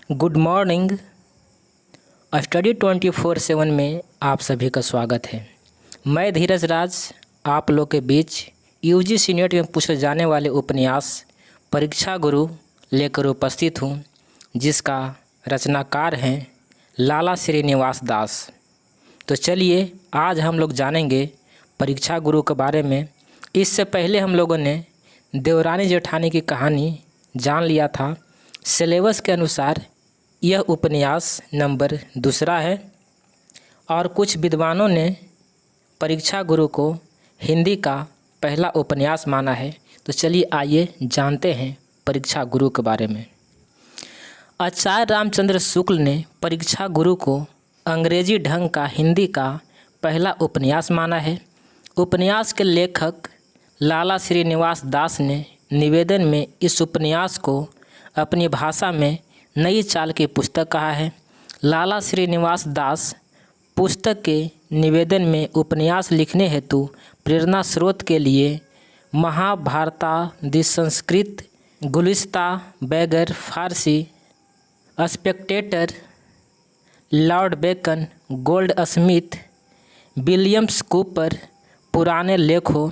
Good morning. Study 24/7 में आप सभी का स्वागत है। मैं धीरज राज आप लोग के बीच यूजीसी नेट में पूछे जाने वाले उपन्यास परीक्षा गुरु लेकर उपस्थित हूँ, जिसका रचनाकार हैं लाला श्रीनिवास दास। तो चलिए आज हम लोग जानेंगे परीक्षा गुरु के बारे में। इससे पहले हम लोगों ने देवरानी जेठानी की कहानी जान लिया था। सिलेबस के अनुसार यह उपन्यास नंबर 2 है और कुछ विद्वानों ने परीक्षा गुरु को हिंदी का पहला उपन्यास माना है। तो चलिए आइए जानते हैं परीक्षा गुरु के बारे में। आचार्य रामचंद्र शुक्ल ने परीक्षा गुरु को अंग्रेजी ढंग का हिंदी का पहला उपन्यास माना है। उपन्यास के लेखक लाला श्रीनिवास दास ने निवेदन में इस उपन्यास को अपनी भाषा में नई चाल की पुस्तक कहा है। लाला श्रीनिवास दास पुस्तक के निवेदन में उपन्यास लिखने हेतु प्रेरणा स्रोत के लिए महाभारतादि संस्कृत, गुलिस्ता, बैगर, Farsi, Spectator, Lord Bacon, Goldsmith, Williams Cowper, पुराने लेखों,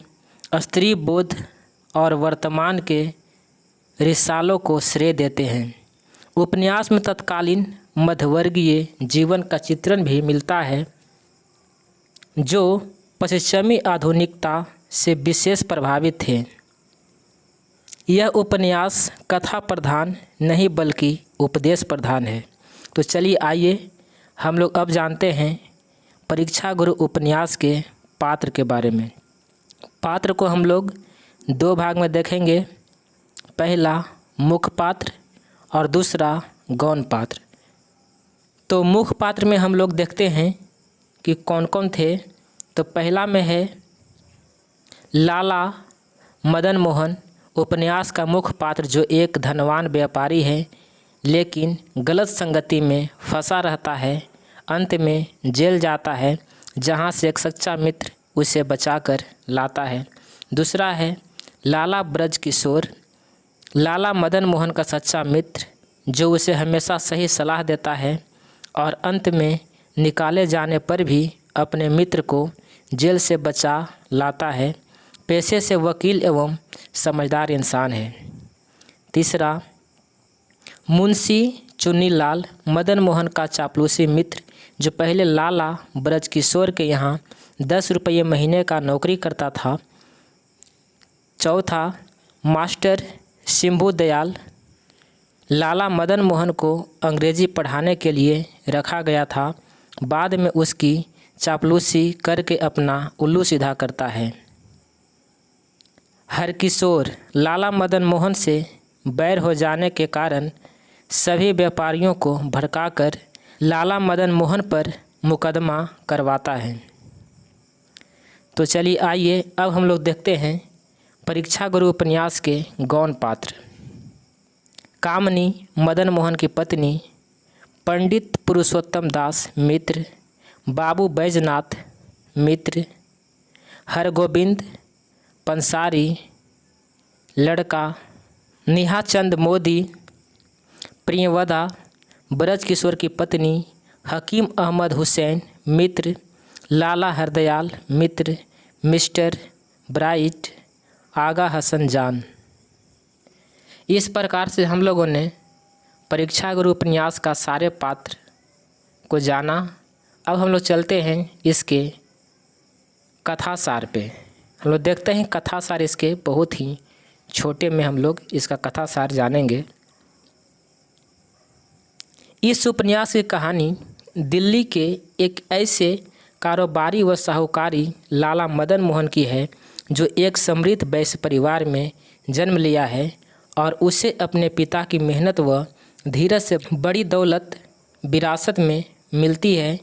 स्त्री बोध और वर्तमान के रिसालों को श्रेय देते हैं। उपन्यास में तत्कालीन मध्यवर्गीय जीवन का चित्रण भी मिलता है, जो पश्चिमी आधुनिकता से विशेष प्रभावित थे। यह उपन्यास कथा प्रधान नहीं बल्कि उपदेश प्रधान है। तो चलिए आइए हम लोग अब जानते हैं परीक्षा गुरु उपन्यास के पात्र के बारे में। पात्र को हम लोग 2 भाग में देखेंगे, पहला मुख्य पात्र और दूसरा गौण पात्र। तो मुख्य पात्र में हम लोग देखते हैं कि कौन कौन थे। तो पहला में है लाला मदन मोहन, उपन्यास का मुख्य पात्र, जो एक धनवान व्यापारी है लेकिन गलत संगति में फंसा रहता है। अंत में जेल जाता है, जहां से एक सच्चा मित्र उसे बचाकर लाता है। दूसरा है लाला ब्रज किशोर, लाला मदन मोहन का सच्चा मित्र, जो उसे हमेशा सही सलाह देता है और अंत में निकाले जाने पर भी अपने मित्र को जेल से बचा लाता है। पेशे से वकील एवं समझदार इंसान है। तीसरा मुंशी चुन्नीलाल, मदन मोहन का चापलूसी मित्र, जो पहले लाला ब्रज किशोर के यहाँ 10 रुपये महीने का नौकरी करता था। चौथा मास्टर शिंभू दयाल, लाला मदन मोहन को अंग्रेजी पढ़ाने के लिए रखा गया था। बाद में उसकी चापलूसी करके अपना उल्लू सीधा करता है। हरकिशोर, लाला मदन मोहन से बैर हो जाने के कारण सभी व्यापारियों को भड़काकर लाला मदन मोहन पर मुकदमा करवाता है। तो चलिए आइए अब हम लोग देखते हैं परीक्षा गुरु उपन्यास के गौण पात्र। कामनी, मदन मोहन की पत्नी, पंडित पुरुषोत्तम दास मित्र, बाबू बैजनाथ मित्र, हरगोविंद पंसारी लड़का, निहाचंद मोदी, प्रियवदा, ब्रज किशोर की पत्नी, हकीम अहमद हुसैन मित्र, लाला हरदयाल मित्र, मिस्टर ब्राइट, आगा हसन जान। इस प्रकार से हम लोगों ने परीक्षा गुरु उपन्यास का सारे पात्र को जाना। अब हम लोग चलते हैं इसके कथासार पे। हम लोग देखते हैं कथासार इसके बहुत ही छोटे में हम लोग इसका कथासार जानेंगे। इस उपन्यास की कहानी दिल्ली के एक ऐसे कारोबारी व साहूकारी लाला मदन मोहन की है, जो एक समृद्ध वैश्य परिवार में जन्म लिया है और उसे अपने पिता की मेहनत व धीरज से बड़ी दौलत विरासत में मिलती है।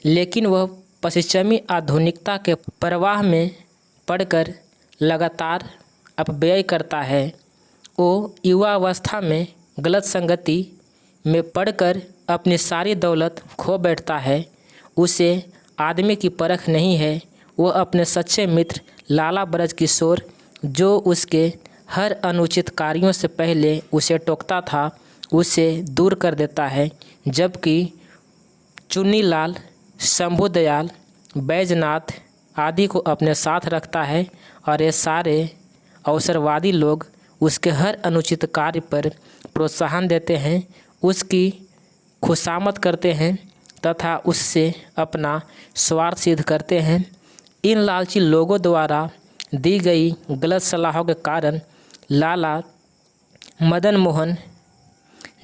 लेकिन वह पश्चिमी आधुनिकता के प्रवाह में पड़कर लगातार अपव्यय करता है। वो युवावस्था में गलत संगति में पड़कर अपनी सारी दौलत खो बैठता है। उसे आदमी की परख नहीं है। वो अपने सच्चे मित्र लाला ब्रज किशोर, जो उसके हर अनुचित कार्यों से पहले उसे टोकता था, उसे दूर कर देता है, जबकि चुन्नीलाल, शंभुदयाल, बैजनाथ आदि को अपने साथ रखता है और ये सारे अवसरवादी लोग उसके हर अनुचित कार्य पर प्रोत्साहन देते हैं, उसकी खुशामद करते हैं तथा उससे अपना स्वार्थ सिद्ध करते हैं। इन लालची लोगों द्वारा दी गई गलत सलाहों के कारण लाला मदन मोहन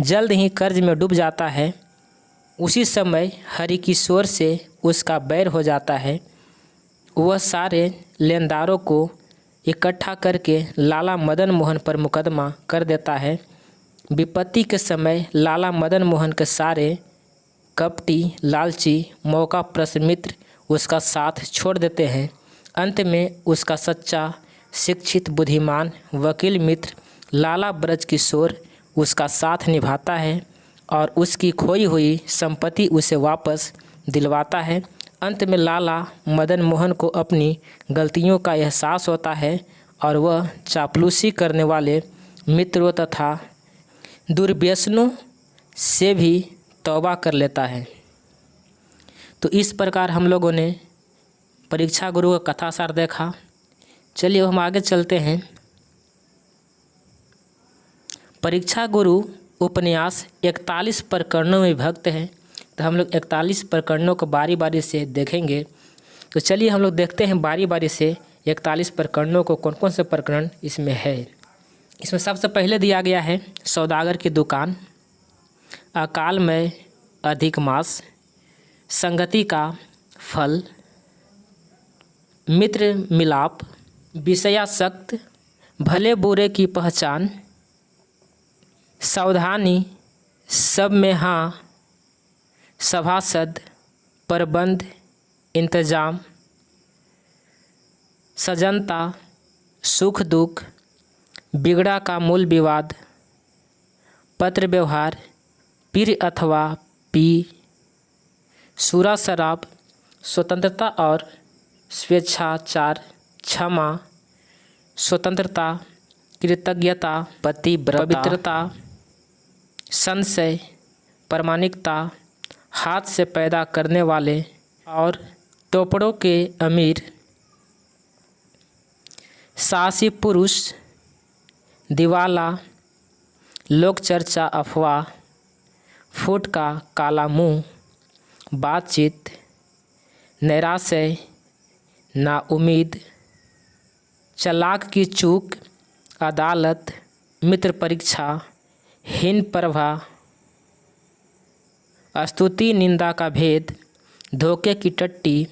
जल्द ही कर्ज में डूब जाता है। उसी समय हरिकिशोर से उसका बैर हो जाता है। वह सारे लेनदारों को इकट्ठा करके लाला मदन मोहन पर मुकदमा कर देता है। विपत्ति के समय लाला मदन मोहन के सारे कपटी, लालची, मौकापरस्त मित्र उसका साथ छोड़ देते हैं। अंत में उसका सच्चा, शिक्षित, बुद्धिमान वकील मित्र लाला ब्रजकिशोर उसका साथ निभाता है और उसकी खोई हुई संपत्ति उसे वापस दिलवाता है। अंत में लाला मदन मोहन को अपनी गलतियों का एहसास होता है और वह चापलूसी करने वाले मित्रों तथा दुर्व्यसनों से भी तौबा कर लेता है। तो इस प्रकार हम लोगों ने परीक्षा गुरु का कथासार देखा। चलिए हम आगे चलते हैं। परीक्षा गुरु उपन्यास 41 प्रकरणों में विभक्त है, तो हम लोग 41 प्रकरणों को बारी बारी से देखेंगे। तो चलिए हम लोग देखते हैं बारी बारी से 41 प्रकरणों को, कौन कौन से प्रकरण इसमें है। इसमें सबसे पहले दिया गया है सौदागर की दुकान, अकाल में अधिक मास, संगति का फल, मित्र मिलाप, विषयासक्त, भले बुरे की पहचान, सावधानी, सब में हाँ, सभासद, प्रबंध, इंतजाम, सजनता, सुख दुख, बिगड़ा का मूल विवाद, पत्र व्यवहार, पीर अथवा पी, सूरा शराब, स्वतंत्रता और स्वेच्छाचार, क्षमा, स्वतंत्रता, कृतज्ञता, पवित्रता, संशय, प्रामाणिकता, हाथ से पैदा करने वाले और टोपड़ों के अमीर, साहसी पुरुष, दिवाला, लोक चर्चा, अफवाह, फूट का काला मुंह, बातचीत, नैराश्य, नाउम्मीद, चालाक की चूक, अदालत, मित्र परीक्षा, हीन प्रभा, स्तुति निंदा का भेद, धोखे की टट्टी,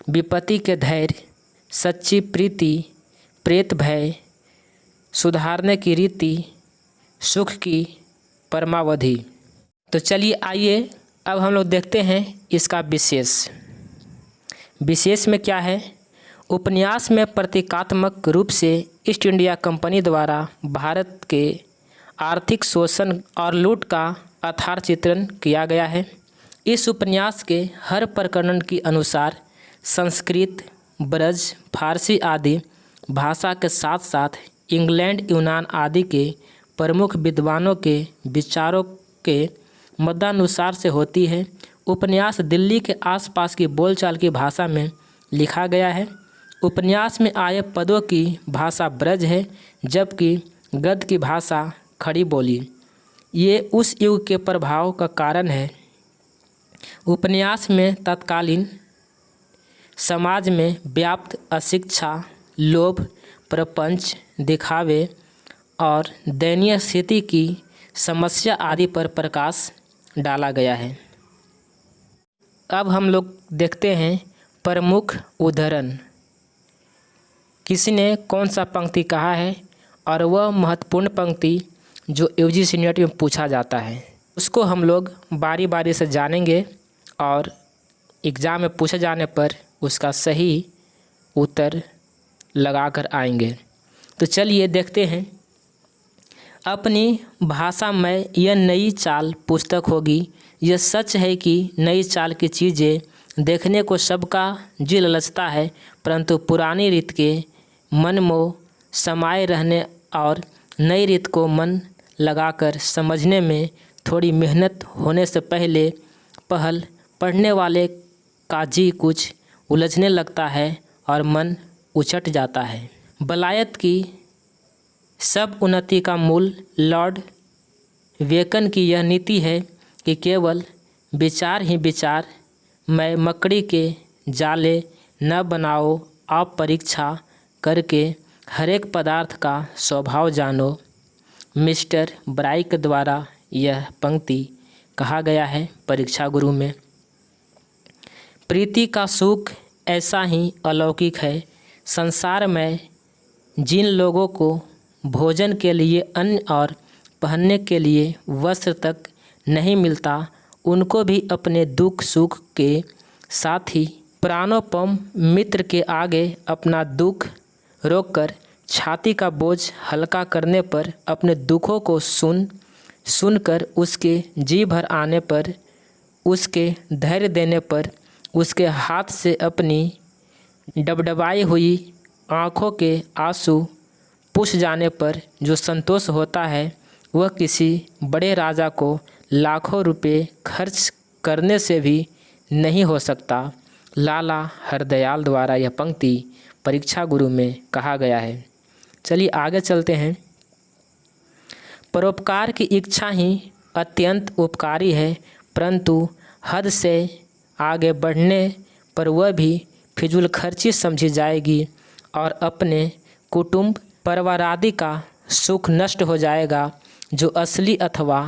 विपत्ति के धैर्य, सच्ची प्रीति, प्रेत भय, सुधारने की रीति, सुख की परमावधि। तो चलिए आइए अब हम लोग देखते हैं इसका विशेष में क्या है। उपन्यास में प्रतीकात्मक रूप से ईस्ट इंडिया कंपनी द्वारा भारत के आर्थिक शोषण और लूट का यथार्थ चित्रण किया गया है। इस उपन्यास के हर प्रकरण के अनुसार संस्कृत, ब्रज, फारसी आदि भाषा के साथ साथ इंग्लैंड, यूनान आदि के प्रमुख विद्वानों के विचारों के मतानुसार से होती है। उपन्यास दिल्ली के आसपास की बोलचाल की भाषा में लिखा गया है। उपन्यास में आए पदों की भाषा ब्रज है, जबकि गद्य की भाषा खड़ी बोली। ये उस युग के प्रभाव का कारण है। उपन्यास में तत्कालीन समाज में व्याप्त अशिक्षा, लोभ, प्रपंच, दिखावे और दयनीय स्थिति की समस्या आदि पर प्रकाश डाला गया है। अब हम लोग देखते हैं प्रमुख उद्धरण, किसी ने कौन सा पंक्ति कहा है और वह महत्वपूर्ण पंक्ति जो यूजीसी नेट में पूछा जाता है उसको हम लोग बारी बारी से जानेंगे और एग्ज़ाम में पूछे जाने पर उसका सही उत्तर लगा कर आएंगे। तो चलिए देखते हैं। अपनी भाषा में यह नई चाल पुस्तक होगी। यह सच है कि नई चाल की चीज़ें देखने को सबका जी ललचता है, परंतु पुरानी रीत के मन मोह समाये रहने और नई रीत को मन लगाकर समझने में थोड़ी मेहनत होने से पहले पढ़ने वाले का जी कुछ उलझने लगता है और मन उचट जाता है। वलायत की सब उन्नति का मूल लॉर्ड बेकन की यह नीति है कि केवल विचार ही विचार, मैं मकड़ी के जाले न बनाओ, आप परीक्षा करके हर एक पदार्थ का स्वभाव जानो। मिस्टर ब्राइक द्वारा यह पंक्ति कहा गया है परीक्षा गुरु में। प्रीति का सुख ऐसा ही अलौकिक है। संसार में जिन लोगों को भोजन के लिए अन्न और पहनने के लिए वस्त्र तक नहीं मिलता, उनको भी अपने दुख सुख के साथ ही प्राणोपम मित्र के आगे अपना दुख रोककर छाती का बोझ हल्का करने पर, अपने दुखों को सुनकर उसके जी भर आने पर, उसके धैर्य देने पर, उसके हाथ से अपनी डबडबाई हुई आँखों के आंसू पुछ जाने पर जो संतोष होता है, वह किसी बड़े राजा को लाखों रुपए खर्च करने से भी नहीं हो सकता। लाला हरदयाल द्वारा यह पंक्ति परीक्षा गुरु में कहा गया है। चलिए आगे चलते हैं। परोपकार की इच्छा ही अत्यंत उपकारी है, परंतु हद से आगे बढ़ने पर वह भी फिजूल खर्ची समझी जाएगी और अपने कुटुंब परिवार आदि का सुख नष्ट हो जाएगा। जो असली अथवा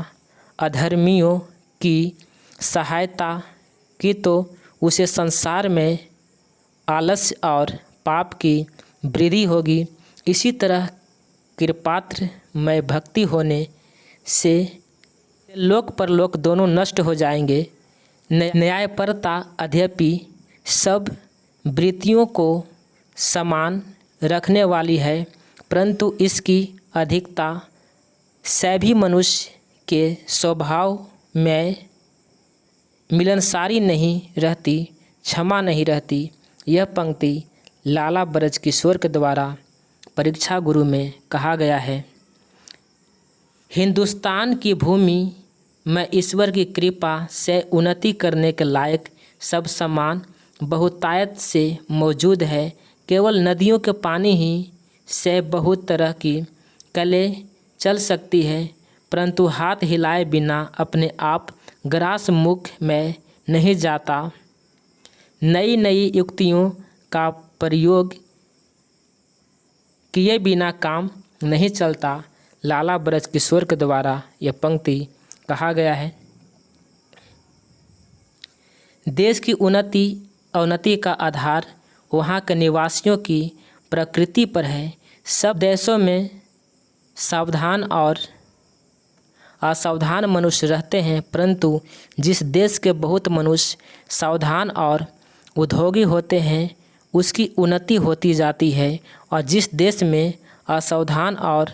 अधर्मियों की सहायता की तो उसे संसार में आलस्य और पाप की वृद्धि होगी। इसी तरह कृपात्र में भक्ति होने से लोक परलोक दोनों नष्ट हो जाएंगे। न्यायपरता अद्यपि सब वृत्तियों को समान रखने वाली है, परंतु इसकी अधिकता सभी मनुष्य के स्वभाव में मिलनसारी नहीं रहती, क्षमा नहीं रहती। यह पंक्ति लाला ब्रजकिशोर के द्वारा परीक्षा गुरु में कहा गया है। हिंदुस्तान की भूमि में ईश्वर की कृपा से उन्नति करने के लायक सब सामान बहुतायत से मौजूद है। केवल नदियों के पानी ही से बहुत तरह की कलें चल सकती है, परंतु हाथ हिलाए बिना अपने आप ग्रास मुख में नहीं जाता। नई नई युक्तियों का प्रयोग किए बिना काम नहीं चलता। लाला ब्रजकिशोर के द्वारा यह पंक्ति कहा गया है। देश की अवनति का आधार वहाँ के निवासियों की प्रकृति पर है। सब देशों में सावधान और असावधान मनुष्य रहते हैं, परंतु जिस देश के बहुत मनुष्य सावधान और उद्योगी होते हैं, उसकी उन्नति होती जाती है, और जिस देश में असावधान और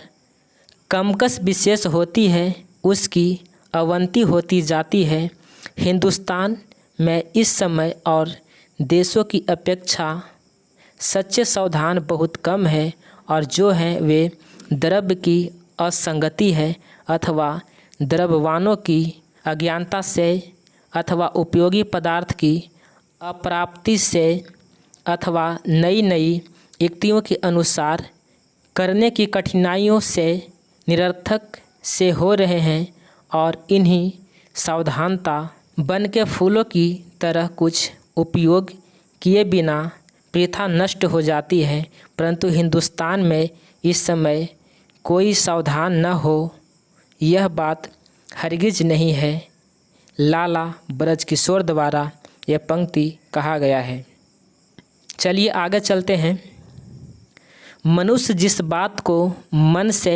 कमकस विशेष होती है, उसकी अवनति होती जाती है। हिंदुस्तान में इस समय और देशों की अपेक्षा सच्चे सावधान बहुत कम है, और जो हैं वे द्रव्य की असंगति है अथवा द्रव्यवानों की अज्ञानता से अथवा उपयोगी पदार्थ की अप्राप्ति से अथवा नई नई युक्तियों के अनुसार करने की कठिनाइयों से निरर्थक से हो रहे हैं, और इन्हीं सावधानता बन के फूलों की तरह कुछ उपयोग किए बिना प्रथा नष्ट हो जाती है। परंतु हिंदुस्तान में इस समय कोई सावधान न हो, यह बात हरगिज नहीं है। लाला ब्रजकिशोर द्वारा यह पंक्ति कहा गया है। चलिए आगे चलते हैं। मनुष्य जिस बात को मन से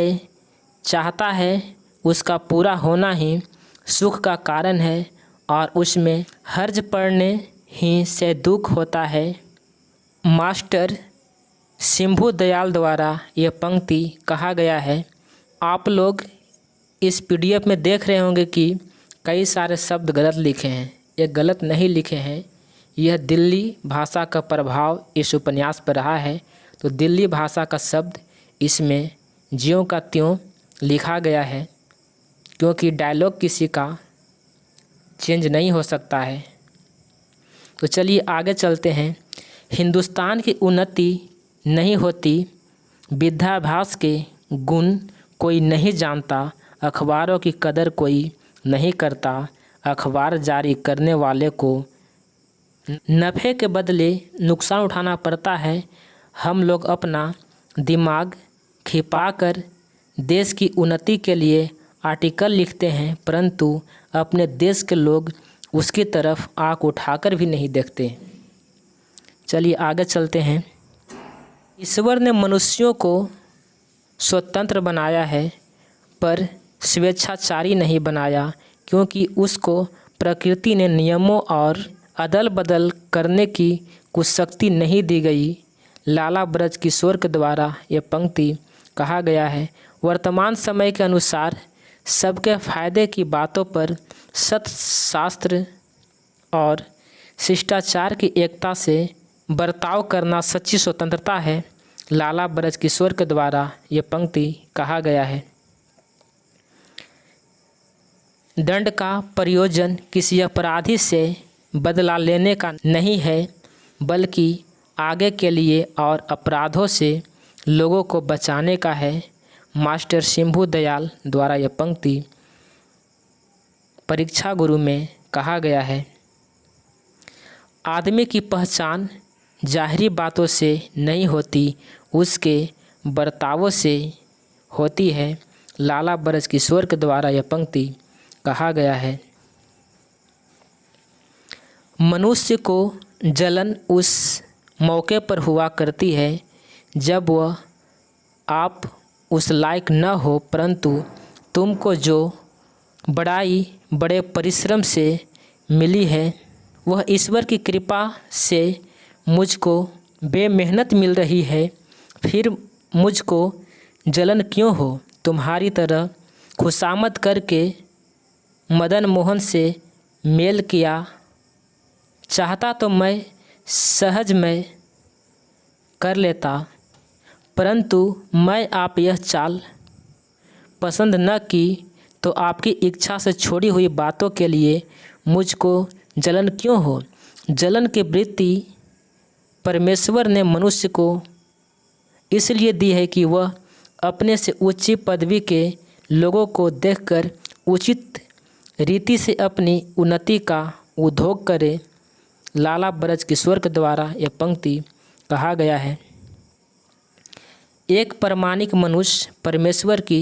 चाहता है, उसका पूरा होना ही सुख का कारण है, और उसमें हर्ज पड़ने ही से दुख होता है। मास्टर शंभू दयाल द्वारा यह पंक्ति कहा गया है। आप लोग इस PDF में देख रहे होंगे कि कई सारे शब्द गलत लिखे हैं। ये गलत नहीं लिखे हैं, यह दिल्ली भाषा का प्रभाव इस उपन्यास पर रहा है। तो दिल्ली भाषा का शब्द इसमें ज्यों का त्यों लिखा गया है। क्योंकि डायलॉग किसी का चेंज नहीं हो सकता है। तो चलिए आगे चलते हैं। हिंदुस्तान की उन्नति नहीं होती, विद्याभ्यास के गुण कोई नहीं जानता, अखबारों की कदर कोई नहीं करता, अखबार जारी करने वाले को नफ़े के बदले नुकसान उठाना पड़ता है। हम लोग अपना दिमाग खिपाकर देश की उन्नति के लिए आर्टिकल लिखते हैं, परंतु अपने देश के लोग उसकी तरफ आँख उठाकर भी नहीं देखते। चलिए आगे चलते हैं। ईश्वर ने मनुष्यों को स्वतंत्र बनाया है, पर स्वेच्छाचारी नहीं बनाया, क्योंकि उसको प्रकृति ने नियमों और अदल बदल करने की कुछ शक्ति नहीं दी गई। लाला ब्रज किशोर के द्वारा ये पंक्ति कहा गया है। वर्तमान समय के अनुसार सबके फायदे की बातों पर सत्य, शास्त्र और शिष्टाचार की एकता से बर्ताव करना सच्ची स्वतंत्रता है। लाला ब्रज किशोर के द्वारा ये पंक्ति कहा गया है। दंड का प्रयोजन किसी अपराधी से बदला लेने का नहीं है, बल्कि आगे के लिए और अपराधों से लोगों को बचाने का है। मास्टर शंभू दयाल द्वारा यह पंक्ति परीक्षा गुरु में कहा गया है। आदमी की पहचान जाहिरी बातों से नहीं होती, उसके बर्तावों से होती है। लाला ब्रज किशोर के द्वारा यह पंक्ति कहा गया है। मनुष्य को जलन उस मौके पर हुआ करती है जब वह आप उस लायक न हो, परंतु तुमको जो बड़ाई बड़े परिश्रम से मिली है वह ईश्वर की कृपा से मुझको बेमेहनत मिल रही है, फिर मुझको जलन क्यों हो। तुम्हारी तरह खुशामद करके मदन मोहन से मेल किया चाहता तो मैं सहज में कर लेता, परंतु मैं आप यह चाल पसंद न की तो आपकी इच्छा से छोड़ी हुई बातों के लिए मुझको जलन क्यों हो। जलन की वृत्ति परमेश्वर ने मनुष्य को इसलिए दी है कि वह अपने से ऊंची पदवी के लोगों को देखकर उचित रीति से अपनी उन्नति का उद्योग करे। लाला ब्रज किशोर के द्वारा यह पंक्ति कहा गया है। एक प्रामाणिक मनुष्य परमेश्वर की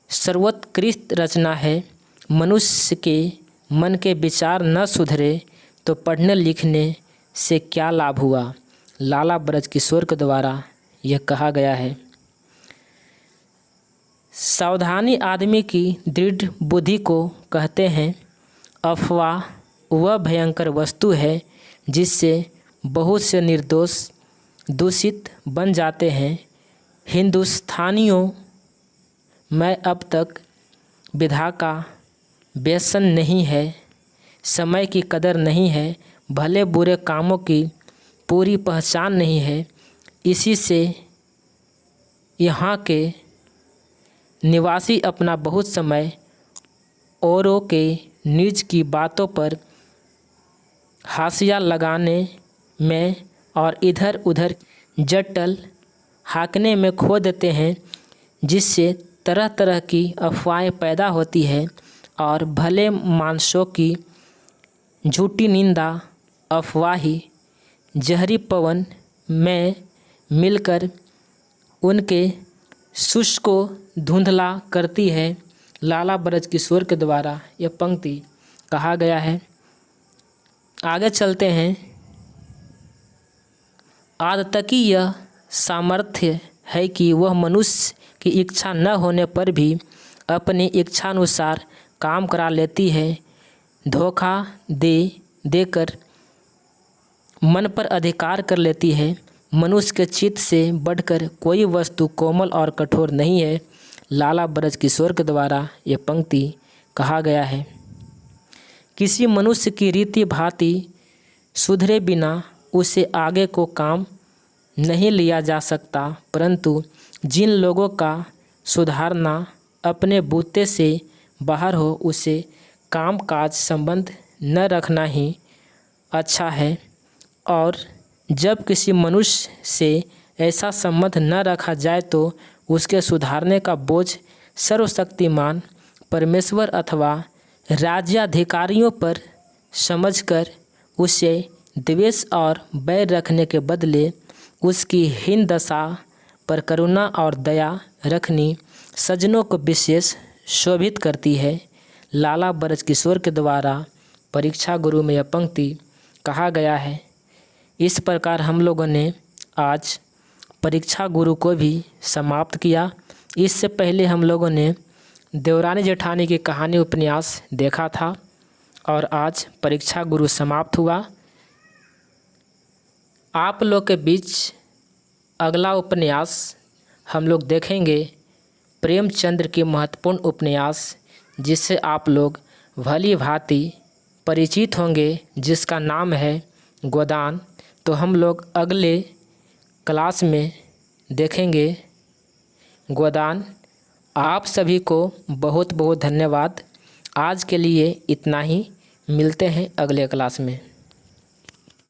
सर्वोत्कृष्ट रचना है। मनुष्य के मन के विचार न सुधरे तो पढ़ने लिखने से क्या लाभ हुआ। लाला ब्रज किशोर के द्वारा यह कहा गया है। सावधानी आदमी की दृढ़ बुद्धि को कहते हैं। अफवाह वह भयंकर वस्तु है जिससे बहुत से निर्दोष दूषित बन जाते हैं। हिंदुस्तानियों में अब तक विधा का व्यसन नहीं है, समय की कदर नहीं है, भले बुरे कामों की पूरी पहचान नहीं है। इसी से यहाँ के निवासी अपना बहुत समय औरों के निज की बातों पर हाशिया लगाने में और इधर उधर जटल हाँकने में खो देते हैं, जिससे तरह तरह की अफवाहें पैदा होती है और भले मानसों की झूठी निंदा अफवाही जहरी पवन में मिलकर उनके सुश को धुंधला करती है। लाला ब्रज किशोर के द्वारा यह पंक्ति कहा गया है। आगे चलते हैं। आदतकी यह सामर्थ्य है कि वह मनुष्य की इच्छा न होने पर भी अपनी इच्छानुसार काम करा लेती है। धोखा देकर मन पर अधिकार कर लेती है। मनुष्य के चित्त से बढ़कर कोई वस्तु कोमल और कठोर नहीं है। लाला ब्रज किशोर के द्वारा यह पंक्ति कहा गया है। किसी मनुष्य की रीति भांति सुधरे बिना उसे आगे को काम नहीं लिया जा सकता, परंतु जिन लोगों का सुधारना अपने बूते से बाहर हो उसे काम काज संबंध न रखना ही अच्छा है। और जब किसी मनुष्य से ऐसा संबंध न रखा जाए तो उसके सुधारने का बोझ सर्वशक्तिमान परमेश्वर अथवा राज्याधिकारियों पर समझकर उसे द्वेष और बैर रखने के बदले उसकी हीन दशा पर करुणा और दया रखनी सज्जनों को विशेष शोभित करती है। लाला ब्रजकिशोर के द्वारा परीक्षा गुरु में यह पंक्ति कहा गया है। इस प्रकार हम लोगों ने आज परीक्षा गुरु को भी समाप्त किया। इससे पहले हम लोगों ने देवरानी जेठानी की कहानी उपन्यास देखा था और आज परीक्षा गुरु समाप्त हुआ। आप लोग के बीच अगला उपन्यास हम लोग देखेंगे प्रेमचंद्र की महत्वपूर्ण उपन्यास, जिससे आप लोग भली भांति परिचित होंगे, जिसका नाम है गोदान। तो हम लोग अगले क्लास में देखेंगे गोदान। आप सभी को बहुत बहुत धन्यवाद। आज के लिए इतना ही, मिलते हैं अगले क्लास में।